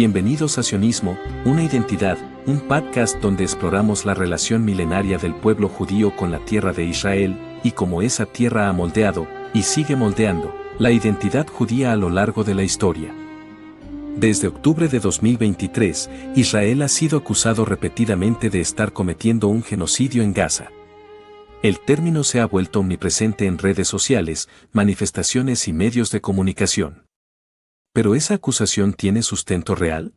Bienvenidos a Sionismo, una identidad, un podcast donde exploramos la relación milenaria del pueblo judío con la tierra de Israel, y cómo esa tierra ha moldeado, y sigue moldeando, la identidad judía a lo largo de la historia. Desde octubre de 2023, Israel ha sido acusado repetidamente de estar cometiendo un genocidio en Gaza. El término se ha vuelto omnipresente en redes sociales, manifestaciones y medios de comunicación. ¿Pero esa acusación tiene sustento real?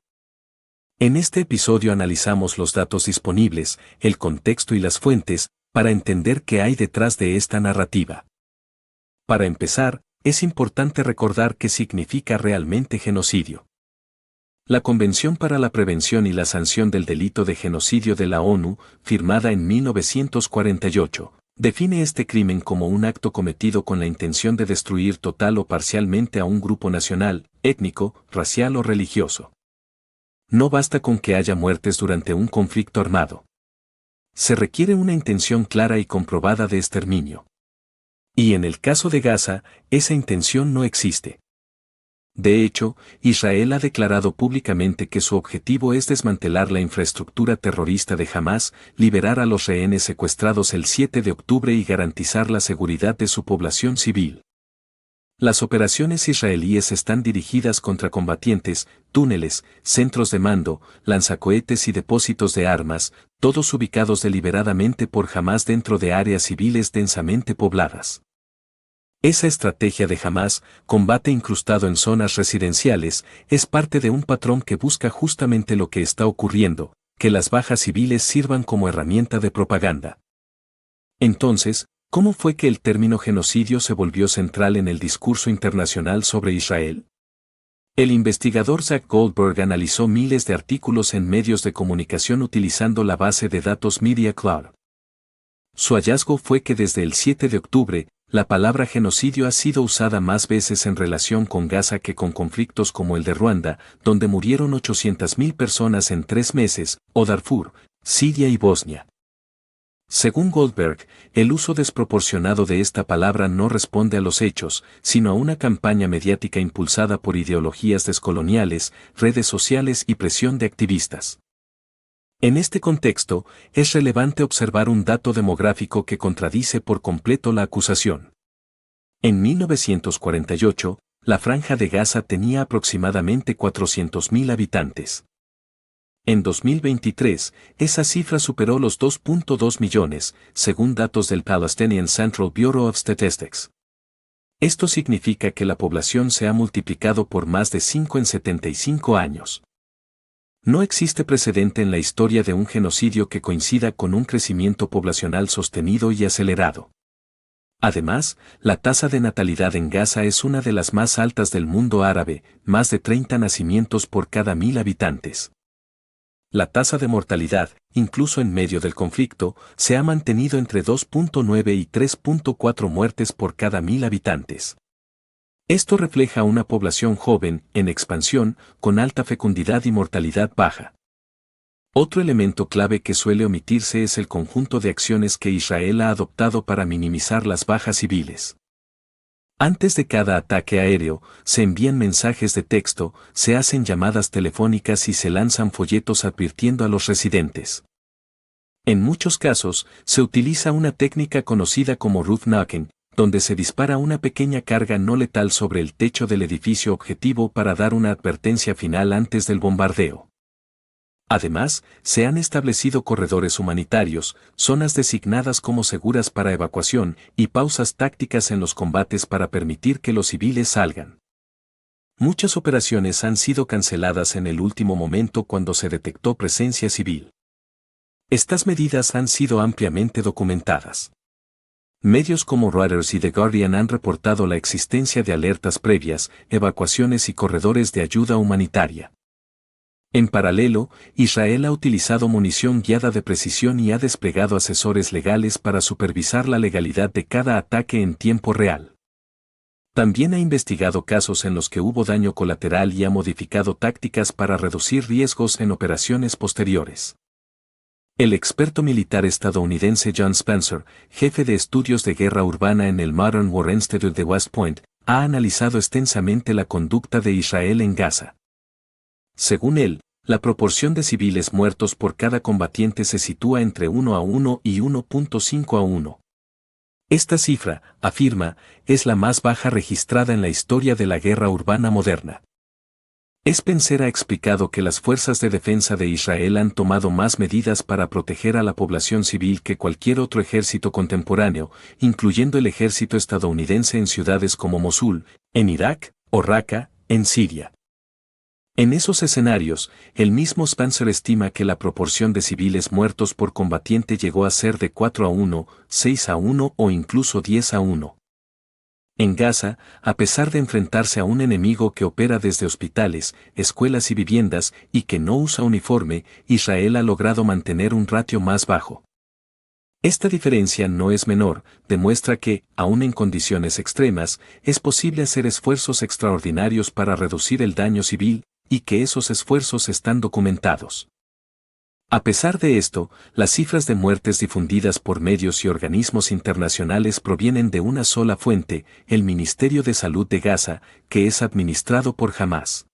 En este episodio analizamos los datos disponibles, el contexto y las fuentes, para entender qué hay detrás de esta narrativa. Para empezar, es importante recordar qué significa realmente genocidio. La Convención para la Prevención y la Sanción del Delito de Genocidio de la ONU, firmada en 1948, define este crimen como un acto cometido con la intención de destruir total o parcialmente a un grupo nacional, étnico, racial o religioso. No basta con que haya muertes durante un conflicto armado. Se requiere una intención clara y comprobada de exterminio. Y en el caso de Gaza, esa intención no existe. De hecho, Israel ha declarado públicamente que su objetivo es desmantelar la infraestructura terrorista de Hamás, liberar a los rehenes secuestrados el 7 de octubre y garantizar la seguridad de su población civil. Las operaciones israelíes están dirigidas contra combatientes, túneles, centros de mando, lanzacohetes y depósitos de armas, todos ubicados deliberadamente por Hamás dentro de áreas civiles densamente pobladas. Esa estrategia de Hamás, combate incrustado en zonas residenciales, es parte de un patrón que busca justamente lo que está ocurriendo, que las bajas civiles sirvan como herramienta de propaganda. Entonces, ¿cómo fue que el término genocidio se volvió central en el discurso internacional sobre Israel? El investigador Zach Goldberg analizó miles de artículos en medios de comunicación utilizando la base de datos Media Cloud. Su hallazgo fue que desde el 7 de octubre, la palabra genocidio ha sido usada más veces en relación con Gaza que con conflictos como el de Ruanda, donde murieron 800.000 personas en 3 meses, o Darfur, Siria y Bosnia. Según Goldberg, el uso desproporcionado de esta palabra no responde a los hechos, sino a una campaña mediática impulsada por ideologías descoloniales, redes sociales y presión de activistas. En este contexto, es relevante observar un dato demográfico que contradice por completo la acusación. En 1948, la Franja de Gaza tenía aproximadamente 400.000 habitantes. En 2023, esa cifra superó los 2.2 millones, según datos del Palestinian Central Bureau of Statistics. Esto significa que la población se ha multiplicado por más de 5 en 75 años. No existe precedente en la historia de un genocidio que coincida con un crecimiento poblacional sostenido y acelerado. Además, la tasa de natalidad en Gaza es una de las más altas del mundo árabe, más de 30 nacimientos por cada 1.000 habitantes. La tasa de mortalidad, incluso en medio del conflicto, se ha mantenido entre 2.9 y 3.4 muertes por cada 1.000 habitantes. Esto refleja una población joven, en expansión, con alta fecundidad y mortalidad baja. Otro elemento clave que suele omitirse es el conjunto de acciones que Israel ha adoptado para minimizar las bajas civiles. Antes de cada ataque aéreo, se envían mensajes de texto, se hacen llamadas telefónicas y se lanzan folletos advirtiendo a los residentes. En muchos casos, se utiliza una técnica conocida como roof knocking, donde se dispara una pequeña carga no letal sobre el techo del edificio objetivo para dar una advertencia final antes del bombardeo. Además, se han establecido corredores humanitarios, zonas designadas como seguras para evacuación y pausas tácticas en los combates para permitir que los civiles salgan. Muchas operaciones han sido canceladas en el último momento cuando se detectó presencia civil. Estas medidas han sido ampliamente documentadas. Medios como Reuters y The Guardian han reportado la existencia de alertas previas, evacuaciones y corredores de ayuda humanitaria. En paralelo, Israel ha utilizado munición guiada de precisión y ha desplegado asesores legales para supervisar la legalidad de cada ataque en tiempo real. También ha investigado casos en los que hubo daño colateral y ha modificado tácticas para reducir riesgos en operaciones posteriores. El experto militar estadounidense John Spencer, jefe de estudios de guerra urbana en el Modern War Institute de West Point, ha analizado extensamente la conducta de Israel en Gaza. Según él, la proporción de civiles muertos por cada combatiente se sitúa entre 1:1 y 1.5:1. Esta cifra, afirma, es la más baja registrada en la historia de la guerra urbana moderna. Spencer ha explicado que las fuerzas de defensa de Israel han tomado más medidas para proteger a la población civil que cualquier otro ejército contemporáneo, incluyendo el ejército estadounidense en ciudades como Mosul, en Irak, o Raqqa, en Siria. En esos escenarios, el mismo Spencer estima que la proporción de civiles muertos por combatiente llegó a ser de 4:1, 6:1 o incluso 10:1. En Gaza, a pesar de enfrentarse a un enemigo que opera desde hospitales, escuelas y viviendas, y que no usa uniforme, Israel ha logrado mantener un ratio más bajo. Esta diferencia no es menor, demuestra que, aun en condiciones extremas, es posible hacer esfuerzos extraordinarios para reducir el daño civil, y que esos esfuerzos están documentados. A pesar de esto, las cifras de muertes difundidas por medios y organismos internacionales provienen de una sola fuente, el Ministerio de Salud de Gaza, que es administrado por Hamás.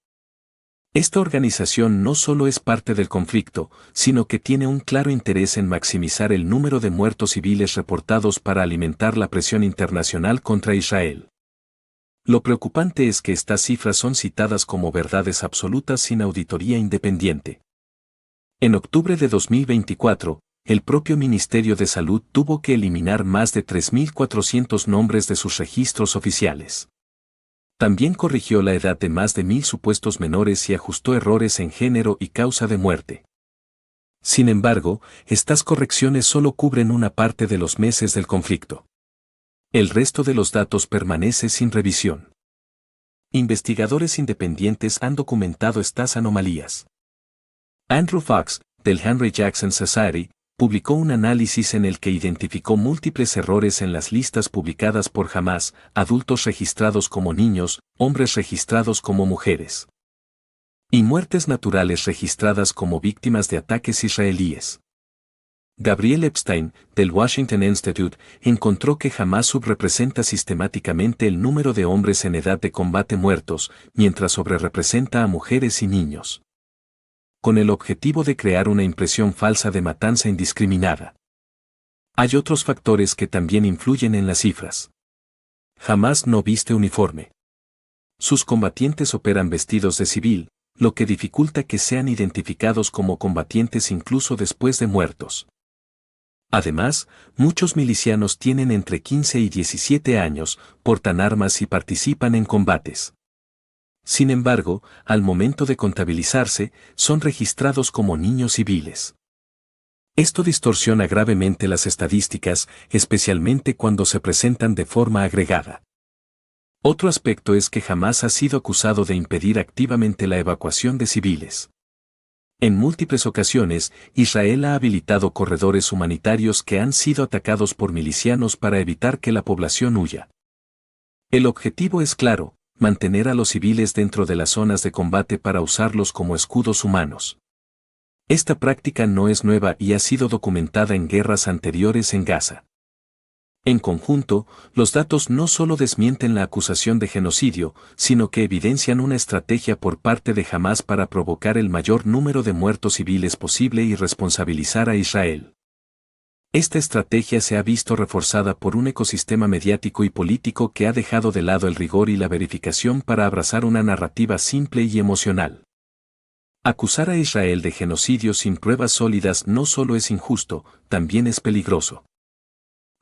Esta organización no solo es parte del conflicto, sino que tiene un claro interés en maximizar el número de muertos civiles reportados para alimentar la presión internacional contra Israel. Lo preocupante es que estas cifras son citadas como verdades absolutas sin auditoría independiente. En octubre de 2024, el propio Ministerio de Salud tuvo que eliminar más de 3.400 nombres de sus registros oficiales. También corrigió la edad de más de 1.000 supuestos menores y ajustó errores en género y causa de muerte. Sin embargo, estas correcciones solo cubren una parte de los meses del conflicto. El resto de los datos permanece sin revisión. Investigadores independientes han documentado estas anomalías. Andrew Fox, del Henry Jackson Society, publicó un análisis en el que identificó múltiples errores en las listas publicadas por Hamás, adultos registrados como niños, hombres registrados como mujeres, y muertes naturales registradas como víctimas de ataques israelíes. Gabriel Epstein, del Washington Institute, encontró que Hamás subrepresenta sistemáticamente el número de hombres en edad de combate muertos, mientras sobrerepresenta a mujeres y niños, con el objetivo de crear una impresión falsa de matanza indiscriminada. Hay otros factores que también influyen en las cifras. Hamás no viste uniforme. Sus combatientes operan vestidos de civil, lo que dificulta que sean identificados como combatientes incluso después de muertos. Además, muchos milicianos tienen entre 15 y 17 años, portan armas y participan en combates. Sin embargo, al momento de contabilizarse, son registrados como niños civiles. Esto distorsiona gravemente las estadísticas, especialmente cuando se presentan de forma agregada. Otro aspecto es que Hamás ha sido acusado de impedir activamente la evacuación de civiles. En múltiples ocasiones, Israel ha habilitado corredores humanitarios que han sido atacados por milicianos para evitar que la población huya. El objetivo es claro: mantener a los civiles dentro de las zonas de combate para usarlos como escudos humanos. Esta práctica no es nueva y ha sido documentada en guerras anteriores en Gaza. En conjunto, los datos no solo desmienten la acusación de genocidio, sino que evidencian una estrategia por parte de Hamás para provocar el mayor número de muertos civiles posible y responsabilizar a Israel. Esta estrategia se ha visto reforzada por un ecosistema mediático y político que ha dejado de lado el rigor y la verificación para abrazar una narrativa simple y emocional. Acusar a Israel de genocidio sin pruebas sólidas no solo es injusto, también es peligroso.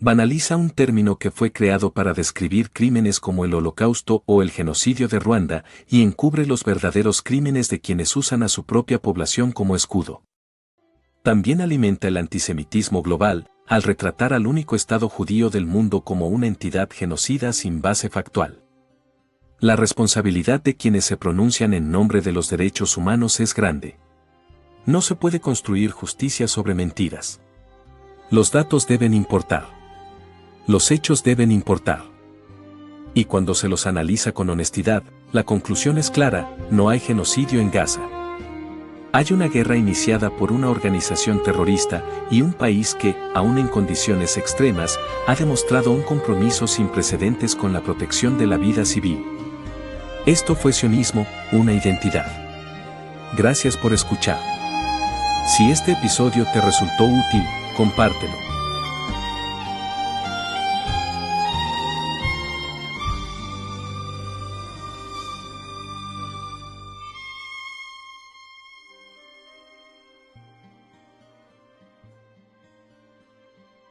Banaliza un término que fue creado para describir crímenes como el Holocausto o el genocidio de Ruanda y encubre los verdaderos crímenes de quienes usan a su propia población como escudo. También alimenta el antisemitismo global, al retratar al único Estado judío del mundo como una entidad genocida sin base factual. La responsabilidad de quienes se pronuncian en nombre de los derechos humanos es grande. No se puede construir justicia sobre mentiras. Los datos deben importar. Los hechos deben importar. Y cuando se los analiza con honestidad, la conclusión es clara: no hay genocidio en Gaza. Hay una guerra iniciada por una organización terrorista y un país que, aun en condiciones extremas, ha demostrado un compromiso sin precedentes con la protección de la vida civil. Esto fue sionismo, una identidad. Gracias por escuchar. Si este episodio te resultó útil, compártelo.